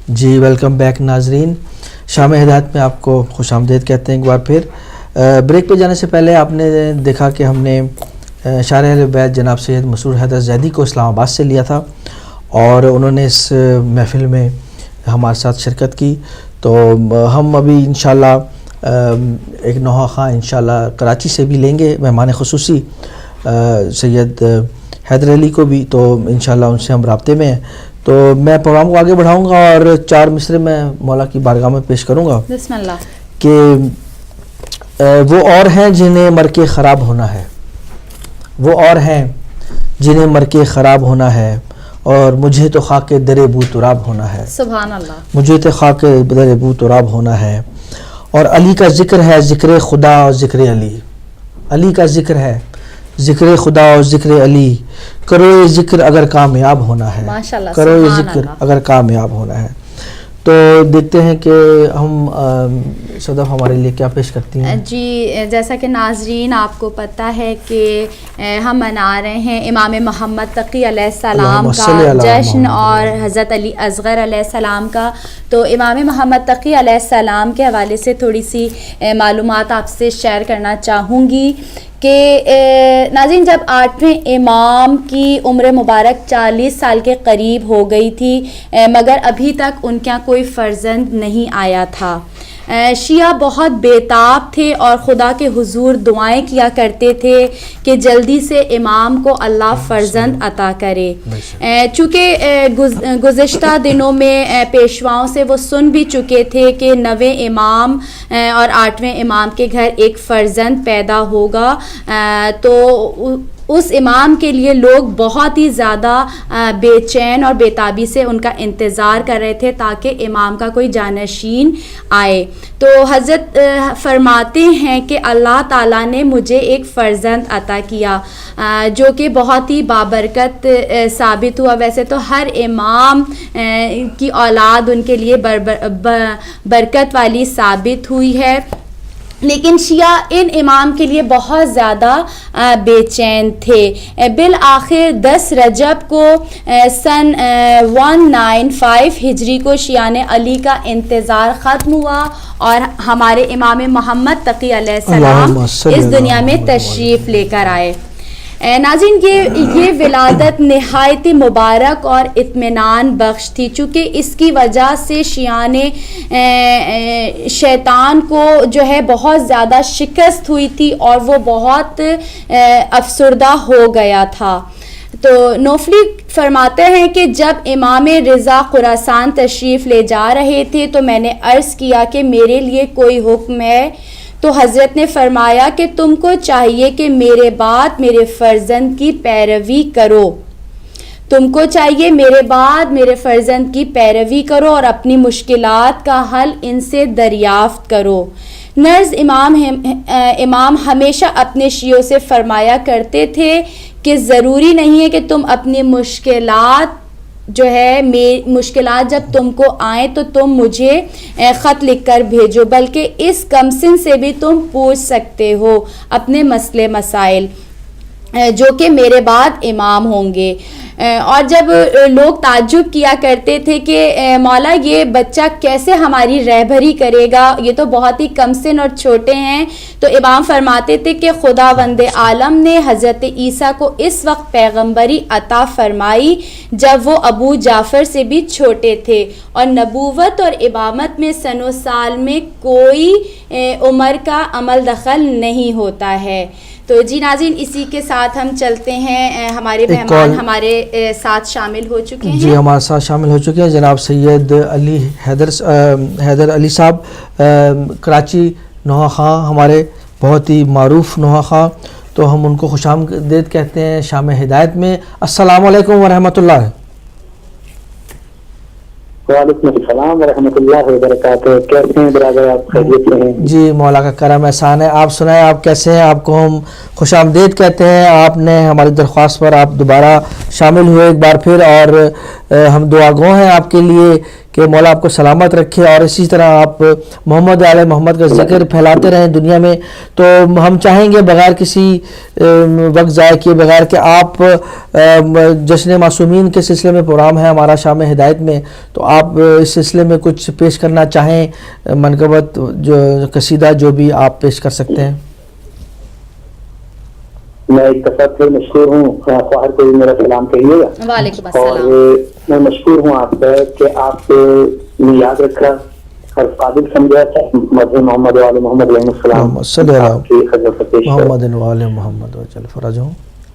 جی welcome back ناظرین، شام ہدایت میں آپ کو خوش آمدید کہتے ہیں ایک بار پھر۔ بریک پہ جانے سے پہلے آپ نے دیکھا کہ ہم نے شارح اہل بیت جناب سید مسرور حیدر زیدی کو اسلام آباد سے لیا تھا اور انہوں نے اس محفل میں ہمارے ساتھ شرکت کی۔ تو ہم ابھی انشاءاللہ ایک نوحہ خواں انشاءاللہ کراچی سے بھی لیں گے مہمان خصوصی سید حیدر علی کو بھی، تو انشاءاللہ ان سے ہم رابطے میں ہیں۔ تو میں پروگرام کو آگے بڑھاؤں گا اور 4 مصرے میں مولا کی بارگاہ میں پیش کروں گا۔ بسم اللہ۔ کہ وہ اور ہیں جنہیں مر کے خراب ہونا ہے، وہ اور ہیں جنہیں مر کے خراب ہونا ہے، اور مجھے تو خاک در بو تراب ہونا ہے۔ سبحان اللہ۔ مجھے تو خاک در بو تراب ہونا ہے۔ اور علی کا ذکر ہے، ذکر خدا اور ذکر علی۔ علی کا ذکر ہے، ذکر خدا اور ذکر علی۔ کرو یہ ذکر اگر کامیاب ہونا ہے، ماشاءاللہ، کرو یہ سبحان ذکر اللہ۔ اگر کامیاب ہونا ہے۔ تو دیکھتے ہیں کہ ہم صدف ہمارے لیے کیا پیش کرتی ہیں۔ جی جیسا کہ ناظرین آپ کو پتہ ہے کہ ہم منا رہے ہیں امام محمد تقی علیہ السلام کا جشن اور حضرت علی اصغر علیہ السلام کا۔ تو امام محمد تقی علیہ السلام کے حوالے سے تھوڑی سی معلومات آپ سے شیئر کرنا چاہوں گی کہ ناظرین جب 8ویں امام کی عمر مبارک 40 سال کے قریب ہو گئی تھی مگر ابھی تک ان کا کوئی فرزند نہیں آیا تھا۔ شیعہ بہت بیتاب تھے اور خدا کے حضور دعائیں کیا کرتے تھے کہ جلدی سے امام کو اللہ فرزند عطا کرے۔ چونکہ گزشتہ دنوں میں پیشواؤں سے وہ سن بھی چکے تھے کہ 9ویں امام اور 8ویں امام کے گھر ایک فرزند پیدا ہوگا، تو اس امام کے لیے لوگ بہت ہی زیادہ بے چین اور بیتابی سے ان کا انتظار کر رہے تھے تاکہ امام کا کوئی جانشین آئے۔ تو حضرت فرماتے ہیں کہ اللہ تعالیٰ نے مجھے ایک فرزند عطا کیا جو کہ بہت ہی بابرکت ثابت ہوا۔ ویسے تو ہر امام کی اولاد ان کے لیے برکت والی ثابت ہوئی ہے، لیکن شیعہ ان امام کے لیے بہت زیادہ بے چین تھے۔ بالآخر 10 رجب کو سن 195 ہجری کو شیعہ نے علی کا انتظار ختم ہوا اور ہمارے امام محمد تقی علیہ السلام اس دنیا میں تشریف لے کر آئے۔ ناظرین یہ ولادت نہایت مبارک اور اطمینان بخش تھی، چونکہ اس کی وجہ سے شیعہ نے شیطان کو جو ہے بہت زیادہ شکست ہوئی تھی اور وہ بہت افسردہ ہو گیا تھا۔ تو نوفلی فرماتے ہیں کہ جب امام رضا خراسان تشریف لے جا رہے تھے تو میں نے عرض کیا کہ میرے لیے کوئی حکم ہے؟ تو حضرت نے فرمایا کہ تم کو چاہیے کہ میرے بعد میرے فرزند کی پیروی کرو، تم کو چاہیے میرے بعد میرے فرزند کی پیروی کرو اور اپنی مشکلات کا حل ان سے دریافت کرو۔ نرز امام ہمیشہ اپنے شیعوں سے فرمایا کرتے تھے کہ ضروری نہیں ہے کہ تم اپنی مشکلات جب تم کو آئیں تو تم مجھے خط لکھ کر بھیجو، بلکہ اس کمسن سے بھی تم پوچھ سکتے ہو اپنے مسئلے مسائل جو کہ میرے بعد امام ہوں گے۔ اور جب لوگ تعجب کیا کرتے تھے کہ مولا یہ بچہ کیسے ہماری رہبری کرے گا، یہ تو بہت ہی کم سن اور چھوٹے ہیں، تو امام فرماتے تھے کہ خداوند عالم نے حضرت عیسیٰ کو اس وقت پیغمبری عطا فرمائی جب وہ ابو جعفر سے بھی چھوٹے تھے، اور نبوت اور امامت میں سن و سال میں کوئی عمر کا عمل دخل نہیں ہوتا ہے۔ تو جی ناظرین اسی کے ساتھ ہم چلتے ہیں، ہمارے مہمان ہمارے ساتھ شامل ہو چکے ہیں۔ جی ہمارے ساتھ شامل ہو چکے ہیں جناب سید علی حیدر علی صاحب، کراچی نوحہ خواں، ہمارے بہت ہی معروف نوحہ خواں، تو ہم ان کو خوش آمدید کہتے ہیں شام ہدایت میں۔ السلام علیکم ورحمۃ اللہ۔ وعلیکم السلام ورحمۃ اللہ وبرکاتہ۔ کیسے ہیں برادر، آپ خیریت سے ہیں؟ جی مولا کا کرم احسان ہے، آپ سنائیں آپ کیسے ہیں؟ آپ کو ہم خوش آمدید کہتے ہیں، آپ نے ہماری درخواست پر آپ دوبارہ شامل ہوئے ایک بار پھر، اور ہم دعا گو ہیں آپ کے لیے کہ مولا آپ کو سلامت رکھے اور اسی طرح آپ محمد علیہ محمد کا ذکر پھیلاتے رہیں دنیا میں. تو ہم چاہیں گے بغیر کسی وقت ضائع کیے بغیر کہ آپ جشن معصومین کے سلسلے میں پروگرام ہے ہمارا شام ہدایت میں, تو آپ اس سلسلے میں کچھ پیش کرنا چاہیں منقبت جو قصیدہ جو بھی آپ پیش کر سکتے ہیں. میں ایک دفعہ پھر مشکور ہوں, خواہر کو بھی میرا سلام کہیے گا. وعلیکم اور السلام. میں مشکور ہوں آپ کا کہ آپ نے یاد رکھا اور قابل سمجھا تھا مدح محمد وعلی محمد علیہ السلام محمد صلی اللہ آپ کی خدمت پیش کرا. محمد وعلی محمد وجل فرجہم.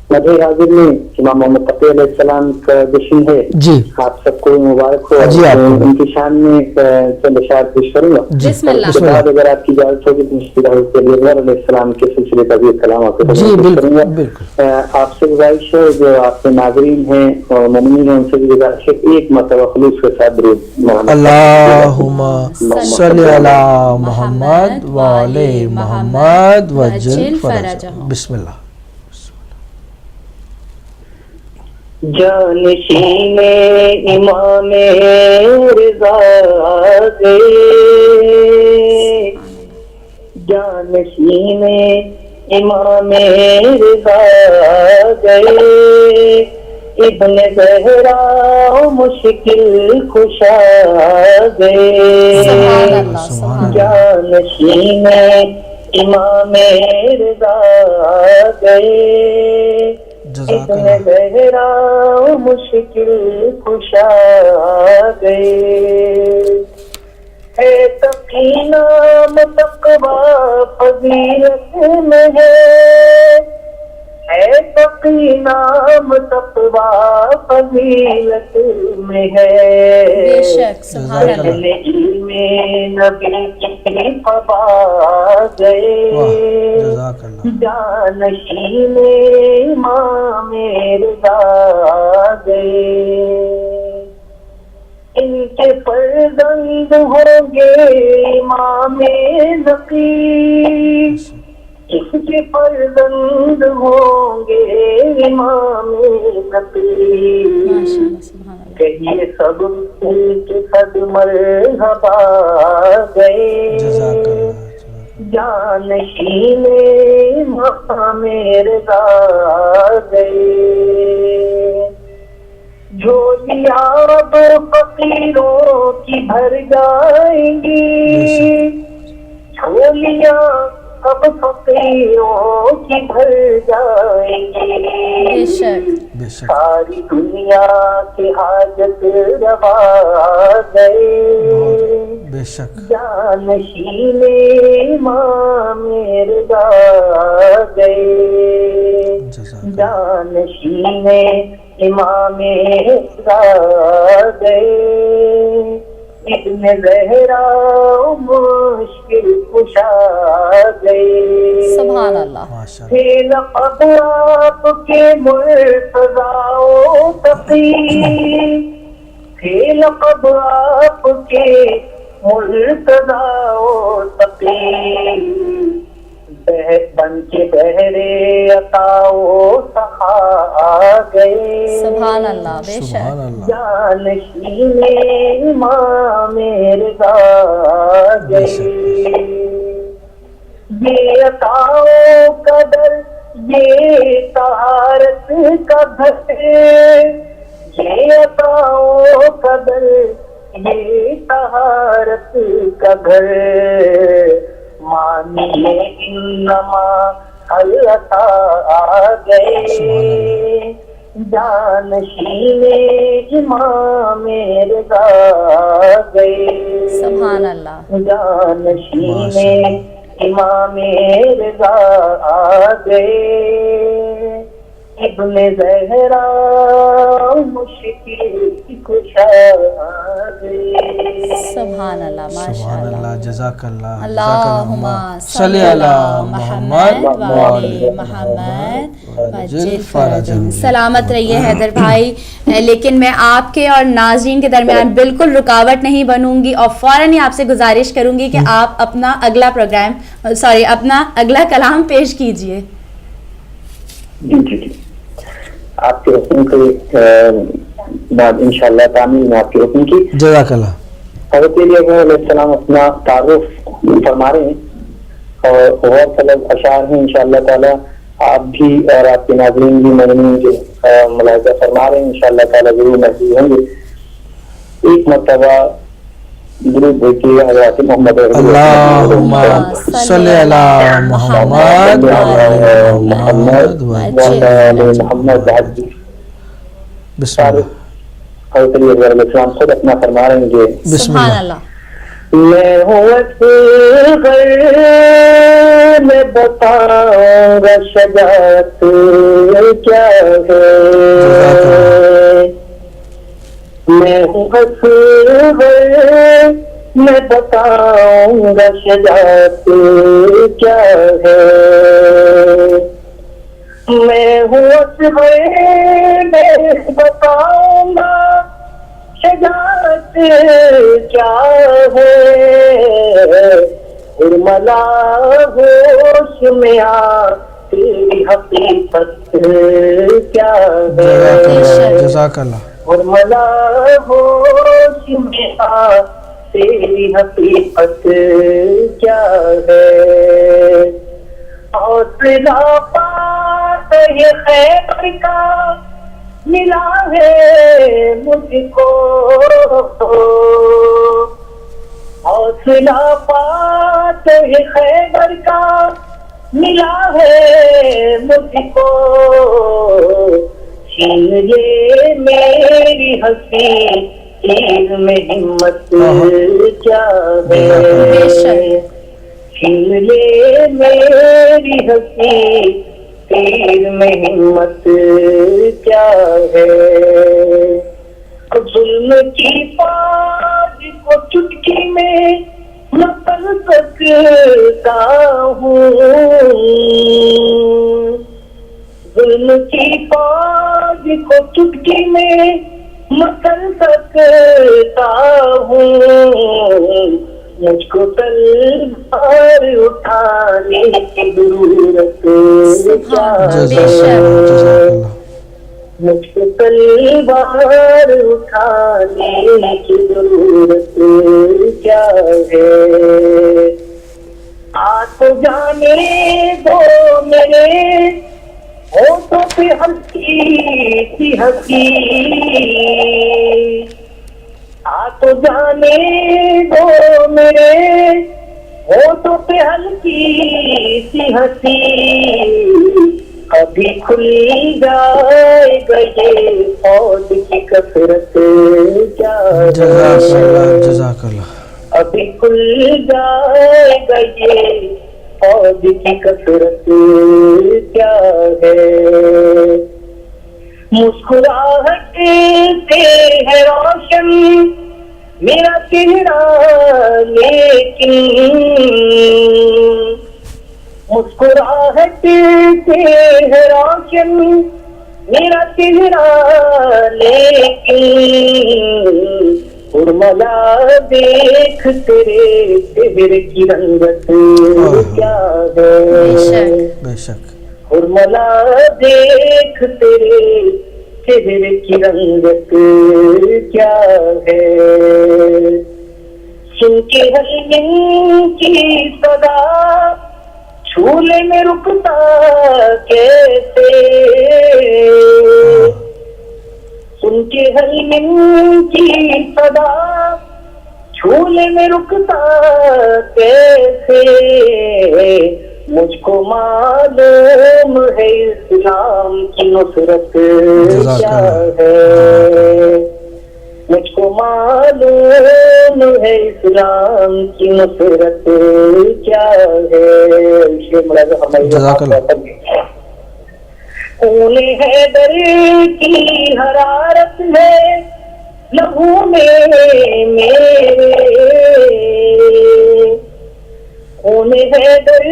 مدح حاضر میں امام محمد تقی علیہ السلام کا جشن ہے. جی آپ سب کو مبارک ہو. جی آپ کو. ان کی شان میں چند اشعار پیش کروں گا. بسم اللہ. اس کے بعد اگر آپ کی اجازت ہوگی تو مشکل علیہ السلام کے سلسلے کا بھی ایک کلام آپ کو جی پیش کروں گا. بالکل. آپ سے گزارش ہے جو آپ کے ناظرین ہیں اور مومنین ہیں ان سے بھی گزارش ہے ایک مرتبہ خلوص کے ساتھ درود اللہم صلی علی محمد وعلی محمد وجل فرجہم. بسم اللہ. جانشین امام رضا گئے, جانشین امام رضا گئے, ابن زہرا مشکل کشا گئے. جانشین امام رضا گئے, ابن زہرا مشکل کشا گئے. ہے تقی نام تقوی فضیلت میں ہے تقی نام تقوی فضیلت میں ہے. بے شک سبحان اللہ. اہل علم نبی کی فبا گئے, جانشین امام رضا گئے. ان کے فرزند ہوں گے امام نقی, اس کے فرزند ہوں گے امام نقی. کہیے سب کے صد مرحبا گئے, جانشین امام رضا گئے. جھولیاں اب فقیروں کی بھر جائیں گی, جھولیاں اب فقیروں کی بھر جائیں گی. ساری دنیا کی حاجت روا گئے, جانشین امام رضا گئے, جانشین امام رضا گئے. ابن زہرا مشکل کشا گئے. سبحان اللہ. تھے لقب آپ کے مرتضیٰ و تقی, تھے لقب آپ کے مرتضیٰ و تقی. بن کے بہرے عطا و سخا گئے. سبحان اللہ. بے شک. جانشین امام رضا گئے. یہ عطا و قدر یہ طہارت کا گھر, یہ عطا و قدر یہ طہارت کا گھر. مانیے انما العطا آ گئے, جانشین امام رضا گئے. سبحان اللہ. جانشین امام رضا آ گئے, ابن زہرا مشکل کشا گئے. سبحان اللہ. ماشاء اللہ. جزاک اللہ. اللہم صلی علی محمد وعلی محمد وجل فرجہم. سلامت رہیے حیدر بھائی. لیکن میں آپ کے اور ناظرین کے درمیان بالکل رکاوٹ نہیں بنوں گی اور فوراً ہی آپ سے گزارش کروں گی کہ آپ اپنا اگلا اپنا اگلا کلام پیش کیجئے. جی آپ کے حکم کے بعد انشاءاللہ تعمیل میں آپ کے حکم کی. جزاک اللہ. حضرت علی اکبر علیہ السلام اپنا تعارف فرما رہے ہیں اور غور طلب اشعار ہیں انشاءاللہ تعالیٰ آپ بھی اور آپ کے ناظرین بھی مدنین جو ملاحظہ فرما رہے ہیں انشاءاللہ تعالیٰ ضرور محفوظ ہوں گے. ایک مرتبہ درود بھیجیے حضرت محمد اللہم صلی علی محمد محمد محمد بسم اللہ. حضرت علی اکبر علیہ السلام خود اپنا فرما رہے ہیں کہ بسم سبحان اللہ. اللہ. میں ہوں اصغر میں بتاؤں گا شجاعت کیا ہے. میں ہوں اصغر میں بتاؤں گا شجاعت کیا ہے. میں ہوں اصغر میں بتاؤں گا شجاعت کیا ہے. ارملا ہوش میں آ تیری حقیقت کیا ہے. جزاک اللہ. ارملا ہوش میں آ تیری حقیقت کیا ہے. حوصلہ پاس یہ خیبر کا ملا ہے مجھ کو. حوصلہ پاس یہ خیبر کا ملا ہے مجھ کو. چھین لے میری ہنسی تیر میں ہمت کیا ہے. چھین لے میری ہنسی تیر میں ہمت کیا ہے. ظلم کی فوج کو چٹکی میں نقل سکتا ہوں. ظلم کی فوج کو چٹکی میں نقل سکتا ہوں. مجھ کو تلوار اٹھانے کی ضرورت کیا ہے. مجھ کو تلوار اٹھانے کی ضرورت کیا ہے. آپ جانے دو میرے ہوٹوں پہ ہنسی سی ہنسی. آپ جانے دو میرے ہوٹوں پہ ہلکی سی ہنسی. ابھی کھل جائے گا یہ فوج کی کثرت کیا ہے. جزاک اللہ. ابھی کھل جائے گا یہ فوج کی کثرت کیا ہے. مسکراہٹ سے ہے روشن میرا چہرہ لیکن. مسکراہٹ سے ہے روشن میرا چہرہ لیکن. ارملا دیکھ تیرے چہرے کی رنگت کیا ہے. بے شک. ارملا دیکھ تیرے چہرے کی رنگت کیا ہے. سن کے حلیم کی صدا چھولے میں رکتا کیسے. سن کے حلیم کی صدا چھولے میں رکتا کیسے. مجھ کو معلوم ہے اسلام کی نصرت کیا ہے. مجھ کو معلوم ہے اسلام کی نصرت کیا ہے. خون حیدر کی حرارت ہے لہو میں میرے. خون حیدر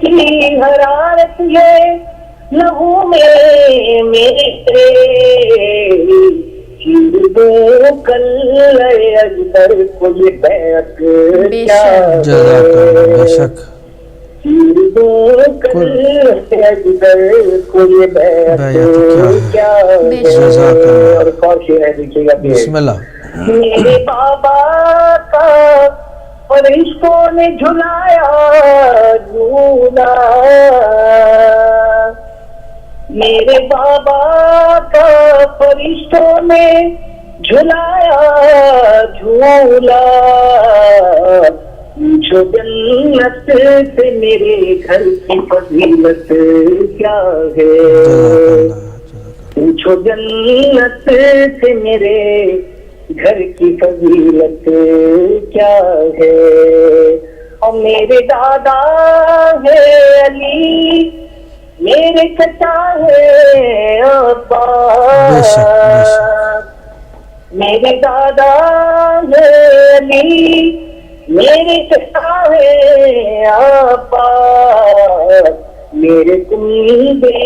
کی حرارت ہے لہو میں میرے. چیر دوں کل اجدر کو یہ بیعت کیا ہے. بے شک. چیر دوں کل اجدر کو یہ بیعت کیا ہے. اور ایک اور شعر ہے دیکھیے گا. بسم اللہ. میرے بابا کا فرشتوں نے جھلایا جھولا، میرے بابا کا فرشتوں نے جھلایا جھولا، پوچھو جنت سے میرے گھر کی فضیلت کیا ہے، پوچھو جنت سے میرے گھر کی فضیلت کیا ہے، اور میرے دادا ہے علی، میرے چچا ہے عباس، میرے دادا ہے علی، میرے چچا ہے عباس، میرے کنبے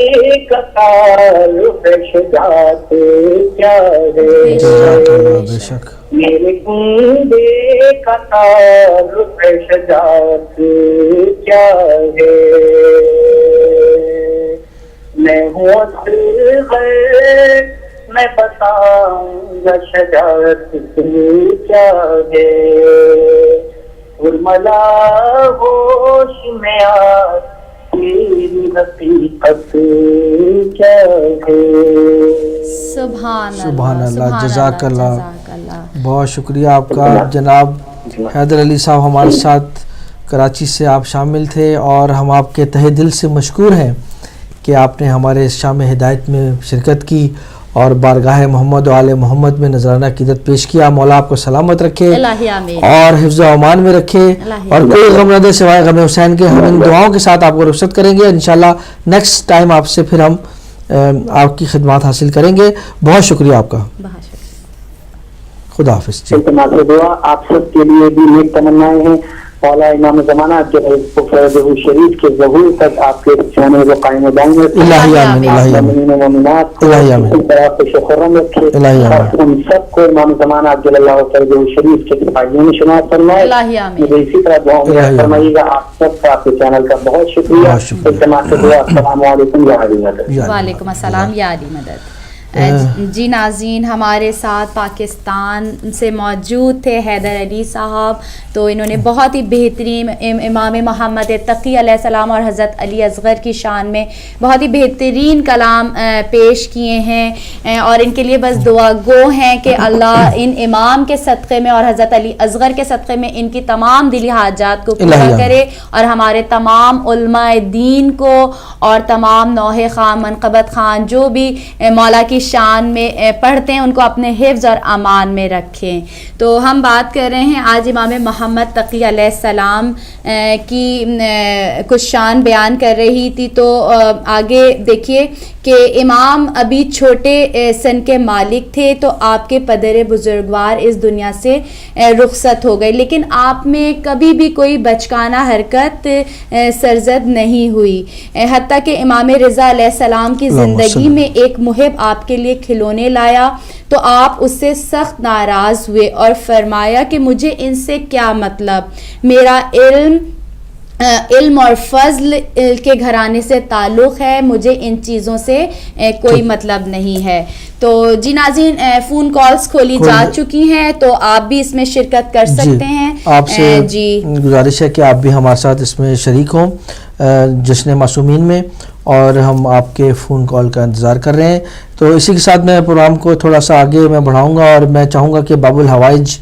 کا تعلق شجاعت کیا ہے، بے شک میرے کنبے کا تعلق شجاعت کیا ہے، میں ہوں اصغر میں بتاؤں گا شجاعت کیا ہے، ارملا ہوش میں آ تیری حقیقت کیا ہے۔ سبحان اللہ، جزاک اللہ، بہت شکریہ آپ کا جناب حیدر علی صاحب، ہمارے ساتھ کراچی سے آپ شامل تھے، اور ہم آپ کے تہہ دل سے مشکور ہیں کہ آپ نے ہمارے اس شام ہدایت میں شرکت کی اور بارگاہ محمد و آل محمد میں نذرانہ عقیدت پیش کیا۔ مولا آپ کو سلامت رکھے اور حفظ و امان میں رکھے، اور کوئی غم نہ دے سوائے غم حسین کے۔ ہم ان دعاؤں کے ساتھ آپ کو رخصت کریں گے، انشاءاللہ نیکسٹ ٹائم آپ سے پھر ہم آپ کی خدمات حاصل کریں گے۔ بہت شکریہ آپ کا، خدا حافظ۔ دعا آپ سب کے لیے بھی نیک تمنائیں ہیں، مولا امام زمانہ شریف کے ظہور تک آپ کے چاہنے کو قائم و دائم رکھے، مومنات کو خوش و خرم رکھے، اور ہم سب کو امام زمانہ جل اللہ فرجہ شریف کے سپاہیوں میں شمار فرمائے۔ مجھے اسی طرح دعاؤں میں فرمائیے گا۔ آپ سب کا آپ کے چینل کا بہت شکریہ۔ التماس دعا، السلام علیکم یا علی مدد۔ وعلیکم السلام یا علی مدد۔ جی ناظرین، ہمارے ساتھ پاکستان سے موجود تھے حیدر علی صاحب، تو انہوں نے بہت ہی بہترین امام محمد تقی علیہ السلام اور حضرت علی اصغر کی شان میں بہت ہی بہترین کلام پیش کیے ہیں، اور ان کے لیے بس دعا گو ہیں کہ اللہ ان امام کے صدقے میں اور حضرت علی اصغر کے صدقے میں ان کی تمام دلی حاجات کو پورا کرے، اور ہمارے تمام علماء دین کو اور تمام نوح خان، منقبت خان جو بھی مولا کی شان میں پڑھتے ہیں ان کو اپنے حفظ اور امان میں رکھیں۔ تو ہم بات کر رہے ہیں آج امام محمد تقی علیہ السلام کی کچھ شان بیان کر رہی تھی، تو آگے دیکھیے کہ امام ابھی چھوٹے سن کے مالک تھے، تو آپ کے پدر بزرگوار اس دنیا سے رخصت ہو گئے، لیکن آپ میں کبھی بھی کوئی بچکانہ حرکت سرزد نہیں ہوئی، حتیٰ کہ امام رضا علیہ السلام کی زندگی میں ایک محب آپ کے لیے کھلونے لایا تو آپ اس سے سخت ناراض ہوئے اور فرمایا کہ مجھے ان سے کیا مطلب، میرا علم اور فضل کے گھرانے سے تعلق ہے، مجھے ان چیزوں سے کوئی مطلب نہیں ہے۔ تو جی ناظرین، فون کالز کھولی جا چکی ہیں، تو آپ بھی اس میں شرکت کر سکتے ہیں۔ آپ سے گزارش ہے کہ آپ بھی ہمارے ساتھ اس میں شریک ہوں جشن معصومین میں، اور ہم آپ کے فون کال کا انتظار کر رہے ہیں۔ تو اسی کے ساتھ میں پروگرام کو تھوڑا سا آگے میں بڑھاؤں گا، اور میں چاہوں گا کہ باب الحوائج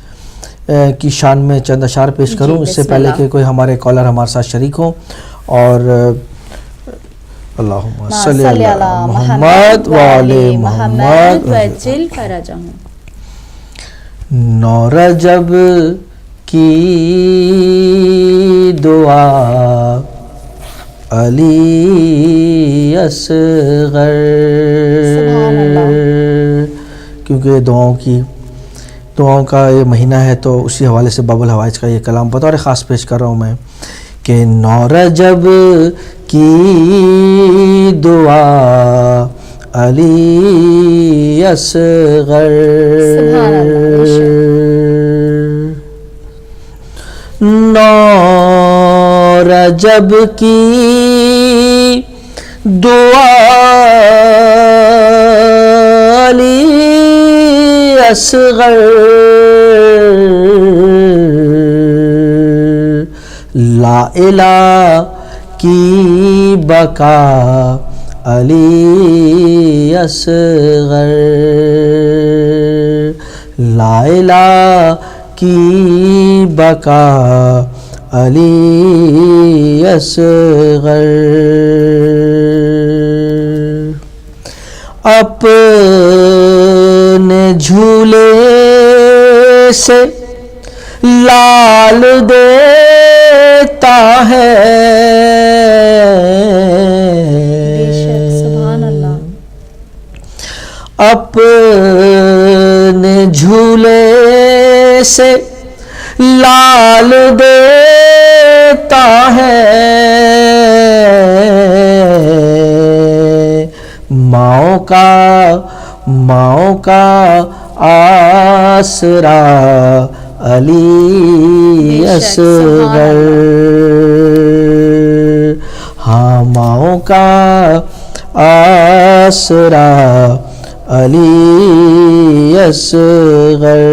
کی شان میں چند اشعار پیش کروں اس سے پہلے کہ کوئی ہمارے کالر ہمارے ساتھ شریک ہوں۔ اور اللہم صلی علی محمد وآل محمد وجل فرجہم۔ 9 رجب کی دعا علی اصغر، کیونکہ دعاؤں کا یہ مہینہ ہے، تو اسی حوالے سے باب الحوائج کا یہ کلام بطور خاص پیش کر رہا ہوں میں کہ 9 رجب کی دعا علی اصغر، 9 رجب کی دعا علی اصغر، لا الہ کی بقا علی اصغر، لا الہ کی بقا علی اصغر، اپنے جھولے سے لال دیتا ہے، سبحان اللہ، اپنے جھولے سے لال دیتا ہے، ماؤں کا آسرا علی اصغر، ہاں ماؤں کا آسرا علی اصغر،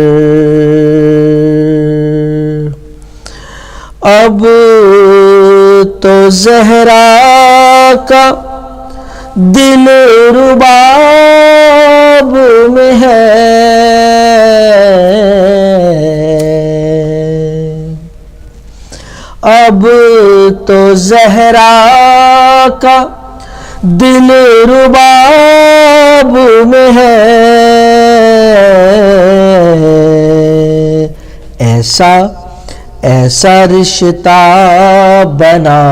اب تو زہرا کا دل رباب میں ہے، اب تو زہرا کا دل رباب میں ہے، ایسا رشتہ بنا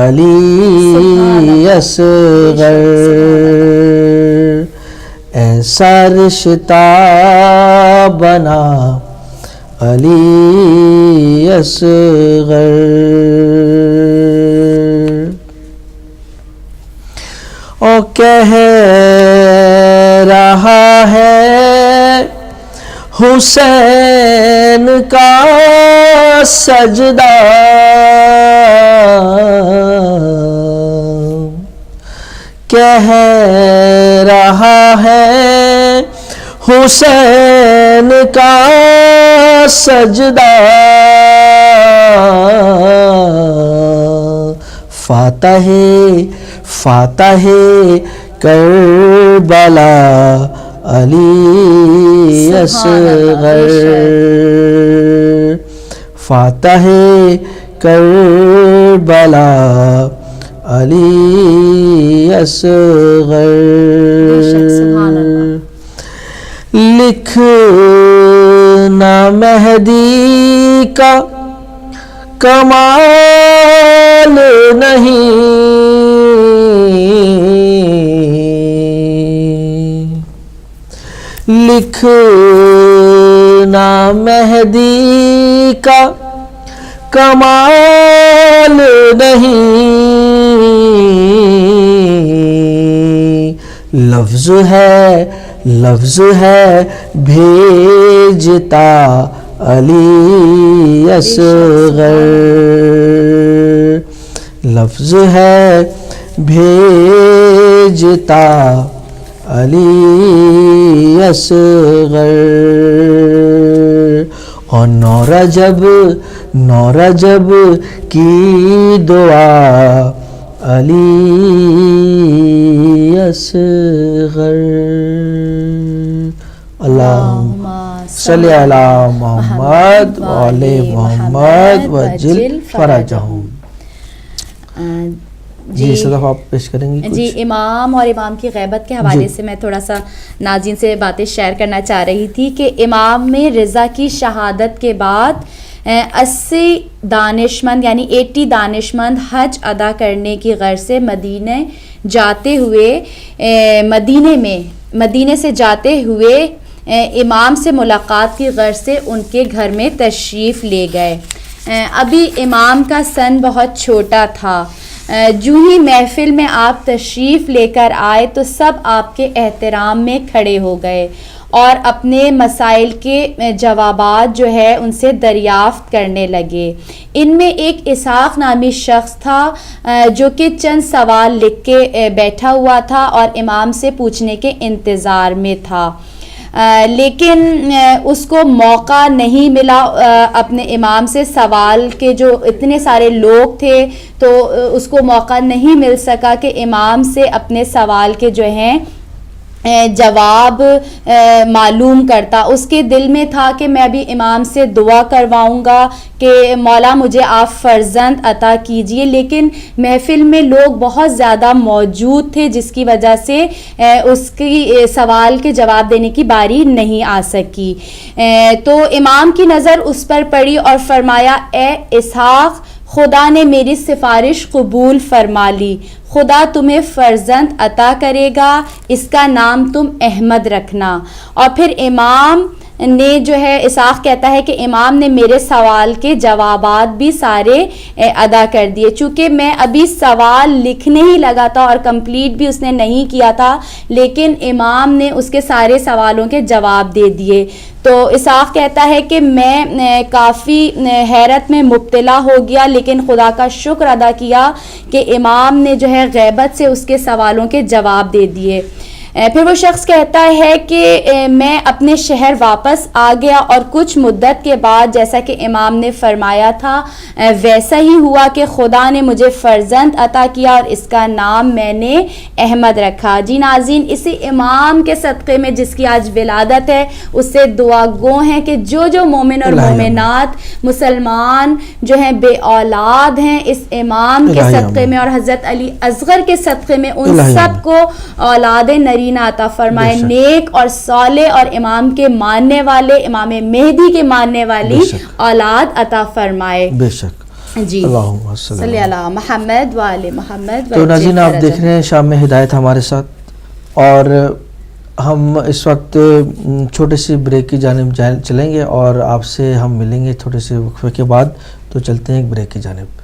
علی اصغر، ایسا رشتہ بنا علی اصغر، اور کہہ رہا ہے حسین کا سجدہ، کہہ رہا ہے حسین کا سجدہ، فاتح کربلا علی اصغر، فاتح کربلا علی اصغر، لکھنا مہدی کا کمال نہیں، لکھنا مہدی کا کمال نہیں، لفظ ہے بھیجتا علی اصغر، لفظ ہے بھیجتا علی اصغر، اور نو رجب کی دعا علی اصغر، اللہم صلی علی محمد وعلی محمد وجل فرجہم۔ جی صدف آپ پیش کریں گی کچھ؟ جی امام اور امام کی غیبت کے حوالے سے میں تھوڑا سا ناظرین سے باتیں شیئر کرنا چاہ رہی تھی کہ امام میں رضا کی شہادت کے بعد 80 دانشمند یعنی 80 دانشمند حج ادا کرنے کی غرض سے مدینے سے جاتے ہوئے امام سے ملاقات کی غرض سے ان کے گھر میں تشریف لے گئے۔ ابھی امام کا سن بہت چھوٹا تھا، جو ہی محفل میں آپ تشریف لے کر آئے تو سب آپ کے احترام میں کھڑے ہو گئے اور اپنے مسائل کے جوابات جو ہے ان سے دریافت کرنے لگے۔ ان میں ایک اسحاق نامی شخص تھا جو کہ چند سوال لکھ کے بیٹھا ہوا تھا اور امام سے پوچھنے کے انتظار میں تھا۔ لیکن اس کو موقع نہیں ملا اپنے امام سے سوال کے، جو اتنے سارے لوگ تھے تو اس کو موقع نہیں مل سکا کہ امام سے اپنے سوال کے جو ہیں جواب معلوم کرتا. اس کے دل میں تھا کہ میں ابھی امام سے دعا کرواؤں گا کہ مولا مجھے آپ فرزند عطا کیجئے، لیکن محفل میں لوگ بہت زیادہ موجود تھے جس کی وجہ سے اس کی سوال کے جواب دینے کی باری نہیں آ سکی. تو امام کی نظر اس پر پڑی اور فرمایا اے اسحاق، خدا نے میری سفارش قبول فرما لی، خدا تمہیں فرزند عطا کرے گا، اس کا نام تم احمد رکھنا. اور پھر امام نے جو ہے، اسحاق کہتا ہے کہ امام نے میرے سوال کے جوابات بھی سارے ادا کر دیے. چونکہ میں ابھی سوال لکھنے ہی لگا تھا اور کمپلیٹ بھی اس نے نہیں کیا تھا، لیکن امام نے اس کے سارے سوالوں کے جواب دے دیے. تو اسحاق کہتا ہے کہ میں کافی حیرت میں مبتلا ہو گیا، لیکن خدا کا شکر ادا کیا کہ امام نے جو ہے غیبت سے اس کے سوالوں کے جواب دے دیے. پھر وہ شخص کہتا ہے کہ میں اپنے شہر واپس آ گیا اور کچھ مدت کے بعد جیسا کہ امام نے فرمایا تھا ویسا ہی ہوا کہ خدا نے مجھے فرزند عطا کیا اور اس کا نام میں نے احمد رکھا. جی ناظرین، اسی امام کے صدقے میں جس کی آج ولادت ہے، اس سے دعا گو ہیں کہ جو مومن اور مومنات مسلمان جو ہیں بے اولاد ہیں، اس امام کے صدقے میں اور حضرت علی اصغر کے صدقے میں ان سب کو اولاد عطا فرمائے، نیک اور صالح اور امام کے ماننے والے، امام مہدی کے ماننے والی اولاد عطا فرمائے. بے شک. جی صلی اللہ محمد وآل محمد. تو ناظرین، آپ دیکھ رہے ہیں شام میں ہدایت ہمارے ساتھ، اور ہم اس وقت چھوٹے سی بریک کی جانب چلیں گے اور آپ سے ہم ملیں گے تھوڑے سے وقفے کے بعد. تو چلتے ہیں ایک بریک کی جانب.